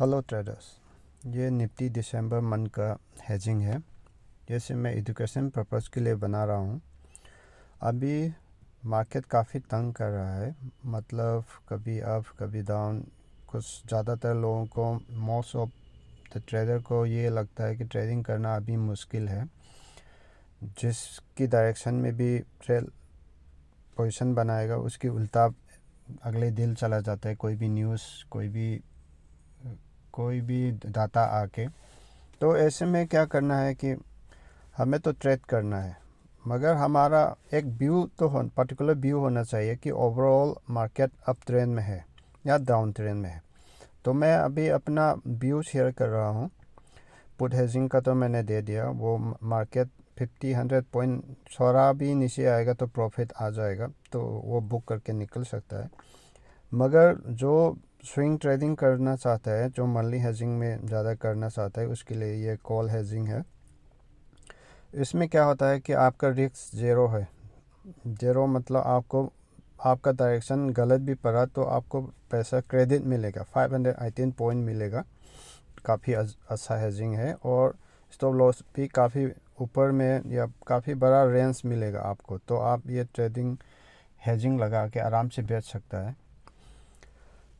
Hello traders, ये Nifty दिसंबर month का hedging है। जैसे मैं एजुकेशन पर्पस के लिए बना रहा हूँ। अभी मार्केट काफ़ी तंग कर रहा है, मतलब कभी अप कभी डाउन। कुछ ज़्यादातर लोगों को, मोस्ट ऑफ द ट्रेडर को ये लगता है कि ट्रेडिंग करना अभी मुश्किल है। जिसकी डायरेक्शन में भी ट्रेड पोजीशन बनाएगा उसकी उल्टा अगले दिन चला जाता है। कोई भी न्यूज़, कोई भी डाटा आके, तो ऐसे में क्या करना है कि हमें तो ट्रेड करना है, मगर हमारा एक व्यू तो पर्टिकुलर व्यू होना चाहिए कि ओवरऑल मार्केट अप ट्रेंड में है या डाउन ट्रेंड में है। तो मैं अभी अपना व्यू शेयर कर रहा हूँ। पुट हेजिंग का तो मैंने दे दिया, वो मार्केट 50-100 पॉइंट थोड़ा भी नीचे आएगा तो प्रॉफिट आ जाएगा, तो वो बुक करके निकल सकता है। मगर जो स्विंग ट्रेडिंग करना चाहता है, जो मंथली हेजिंग में ज़्यादा करना चाहता है, उसके लिए ये कॉल हेजिंग है। इसमें क्या होता है कि आपका रिस्क ज़ीरो है। ज़ीरो मतलब आपका डायरेक्शन गलत भी पड़ा तो आपको पैसा क्रेडिट मिलेगा, 518 पॉइंट मिलेगा। काफ़ी अच्छा हेजिंग है, और स्टॉप लॉस भी काफ़ी ऊपर में या काफ़ी बड़ा रेंज मिलेगा आपको। तो आप ये ट्रेडिंग हेजिंग लगा के आराम से बेच सकता है।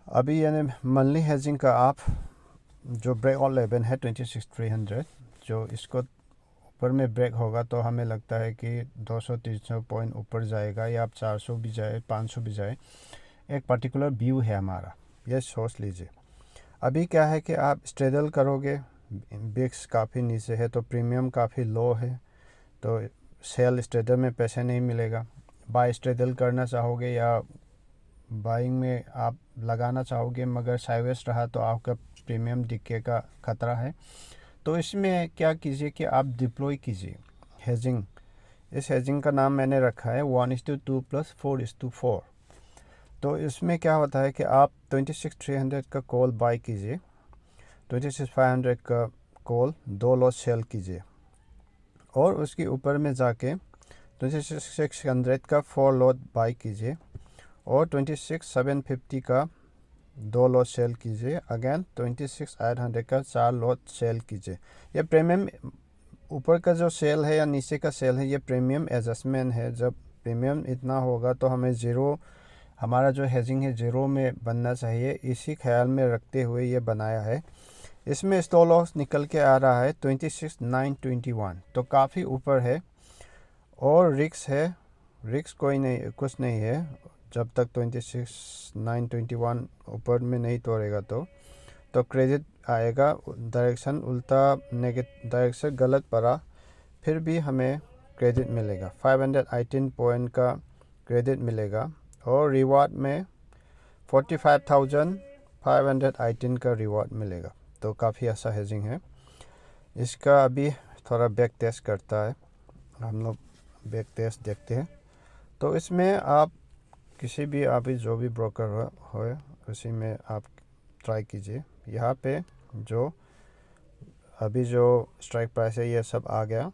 अभी यानी मंथली हेजिंग का आप जो ब्रेक ऑन लेवल है 26,300, जो इसको ऊपर में ब्रेक होगा तो हमें लगता है कि 200-300 पॉइंट ऊपर जाएगा, या आप 400 भी जाए, 500 भी जाए। एक पर्टिकुलर व्यू है हमारा, ये सोच लीजिए। अभी क्या है कि आप स्ट्रेडल करोगे, बिक्स काफ़ी नीचे है तो प्रीमियम काफ़ी लो है, तो सेल स्ट्रेडल में पैसे नहीं मिलेगा। बाय स्ट्रेडल करना चाहोगे या बाइंग में आप लगाना चाहोगे, मगर साइडवेज रहा तो आपका प्रीमियम दिक्के का खतरा है। तो इसमें क्या कीजिए कि आप डिप्लॉय कीजिए हेजिंग। इस हेजिंग का नाम मैंने रखा है 1:2 + 4:4। तो इसमें क्या होता है कि आप 26,300 का कॉल बाय कीजिए, 26,500 का कॉल 2 लॉट सेल कीजिए, और उसके ऊपर में जाके 26,600 का 4 लॉट बाय कीजिए, और 26,750 का 2 लॉट सेल कीजिए। अगेन 26,800 का 4 लॉट सेल कीजिए। ये प्रीमियम ऊपर का जो सेल है या नीचे का सेल है, ये प्रीमियम एडजस्टमेंट है। जब प्रीमियम इतना होगा तो हमें ज़ीरो, हमारा जो हेजिंग है ज़ीरो में बनना चाहिए, इसी ख्याल में रखते हुए ये बनाया है। इसमें स्टॉप लॉस निकल के आ रहा है 26,921, तो काफ़ी ऊपर है। और रिक्स है, रिक्स कोई नहीं, कुछ नहीं है जब तक 26,921 ऊपर में नहीं तोड़ेगा। तो क्रेडिट आएगा। डायरेक्शन उल्टा, डायरेक्शन गलत पड़ा, फिर भी हमें क्रेडिट मिलेगा। 518 पॉइंट का क्रेडिट मिलेगा, और रिवार्ड में 45,518 का रिवार्ड मिलेगा। तो काफ़ी अच्छा हेजिंग है। इसका अभी थोड़ा बैक टेस्ट करता है, हम लोग बैक टेस्ट देखते हैं। तो इसमें आप किसी भी, अभी जो भी ब्रोकर हो उसी में आप ट्राई कीजिए। यहाँ पे जो अभी जो स्ट्राइक प्राइस है ये सब आ गया,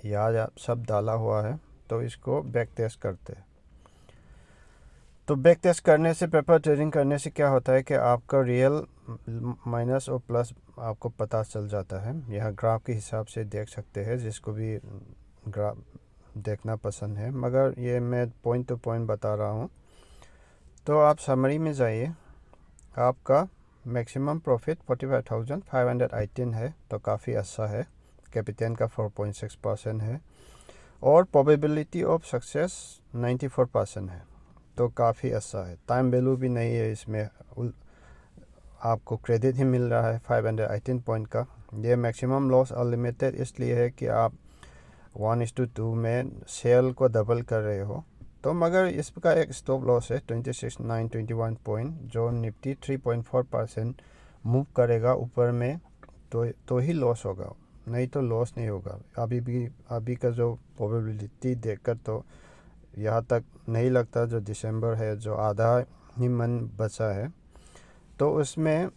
यहाँ सब डाला हुआ है। तो इसको बैक टेस्ट करते हैं। तो बैक टेस्ट करने से, पेपर ट्रेडिंग करने से क्या होता है कि आपका रियल माइनस और प्लस आपको पता चल जाता है। यह ग्राफ के हिसाब से देख सकते हैं, जिसको भी ग्राफ देखना पसंद है, मगर ये मैं पॉइंट टू पॉइंट बता रहा हूँ। तो आप समरी में जाइए। आपका मैक्सिमम प्रॉफिट 45,518 है, तो काफ़ी अच्छा है। कैपिटल का 4.6% है, और प्रोबेबिलिटी ऑफ सक्सेस 94% है, तो काफ़ी अच्छा है। टाइम वैल्यू भी नहीं है इसमें, आपको क्रेडिट ही मिल रहा है 518 पॉइंट का। ये मैक्सिमम लॉस अनलिमिटेड इसलिए है कि आप 1:2 में सेल को डबल कर रहे हो। तो मगर इसका एक स्टॉप लॉस है 26,921 पॉइंट, जो निफ्टी 3.4% मूव करेगा ऊपर में, तो ही लॉस होगा, नहीं तो लॉस नहीं होगा। अभी का जो प्रोबेबिलिटी देखकर तो यहाँ तक नहीं लगता, जो दिसंबर है, जो आधा ही मन बचा है, तो उसमें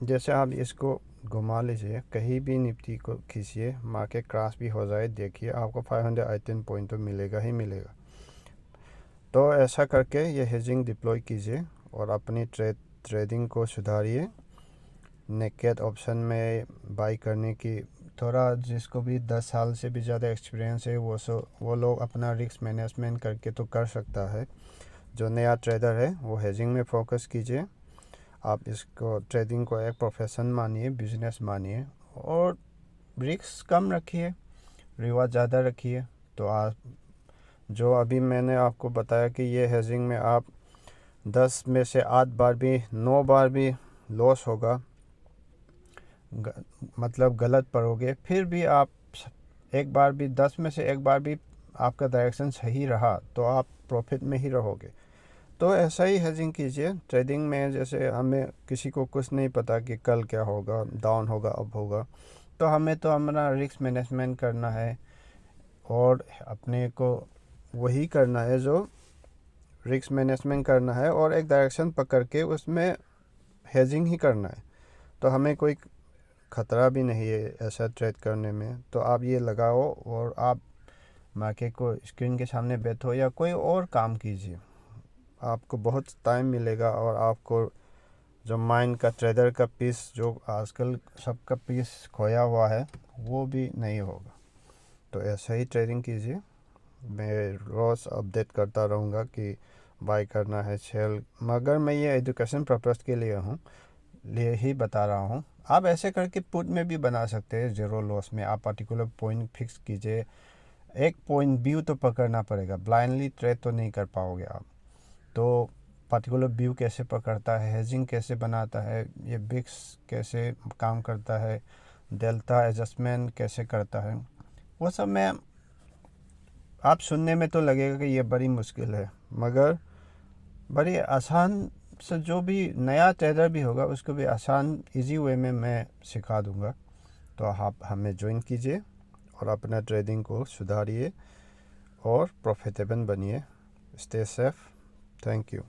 जैसे आप इसको घुमा लीजिए, कहीं भी निफ्टी को खींचिए, मार्केट क्रैश भी हो जाए, देखिए आपको 518 पॉइंट तो मिलेगा ही मिलेगा। तो ऐसा करके ये हेजिंग डिप्लॉय कीजिए और अपनी ट्रेडिंग को सुधारिए। नेकेड ऑप्शन में बाई करने की थोड़ा, जिसको भी 10 साल से भी ज़्यादा एक्सपीरियंस है वो लोग अपना रिस्क मैनेजमेंट करके तो कर सकता है। जो नया ट्रेडर है वो हेजिंग में फोकस कीजिए। आप इसको ट्रेडिंग को एक प्रोफेशन मानिए, बिजनेस मानिए, और रिस्क कम रखिए, रिवाज ज़्यादा रखिए। तो आप जो अभी मैंने आपको बताया कि ये हेजिंग में आप 10 में से 8 बार भी 9 बार भी लॉस होगा, मतलब गलत पढ़ोगे, फिर भी आप एक बार भी 10 में से एक बार भी आपका डायरेक्शन सही रहा तो आप प्रॉफिट में ही रहोगे। तो ऐसा ही हेजिंग कीजिए ट्रेडिंग में। जैसे हमें किसी को कुछ नहीं पता कि कल क्या होगा, डाउन होगा, अप होगा, तो हमें तो हमारा रिस्क मैनेजमेंट करना है और अपने को वही करना है जो रिस्क मैनेजमेंट करना है, और एक डायरेक्शन पकड़ के उसमें हेजिंग ही करना है। तो हमें कोई ख़तरा भी नहीं है ऐसा ट्रेड करने में। तो आप ये लगाओ और आप मार्केट को स्क्रीन के सामने बैठो या कोई और काम कीजिए, आपको बहुत टाइम मिलेगा और आपको जो माइंड का ट्रेडर का पीस जो आजकल सबका पीस खोया हुआ है वो भी नहीं होगा। तो ऐसा ही ट्रेडिंग कीजिए। मैं रोज़ अपडेट करता रहूँगा कि बाय करना है, सेल, मगर मैं ये एजुकेशन पर्पस के लिए ही बता रहा हूँ। आप ऐसे करके पुट में भी बना सकते हैं ज़ीरो लॉस में। आप पर्टिकुलर पॉइंट फिक्स कीजिए, एक पॉइंट व्यू तो पकड़ना पड़ेगा, ब्लाइंडली ट्रेड तो नहीं कर पाओगे आप। तो पर्टिकुलर व्यू कैसे पकड़ता है, हेजिंग कैसे बनाता है, ये बिक्स कैसे काम करता है, डेल्टा एडजस्टमेंट कैसे करता है, वो सब मैं आप सुनने में तो लगेगा कि ये बड़ी मुश्किल है, मगर बड़ी आसान से जो भी नया ट्रेडर भी होगा उसको भी आसान इजी वे में मैं सिखा दूंगा। तो आप हमें ज्वाइन कीजिए और अपना ट्रेडिंग को सुधारिए और प्रॉफिटेबल बनिए। Stay safe. Thank you.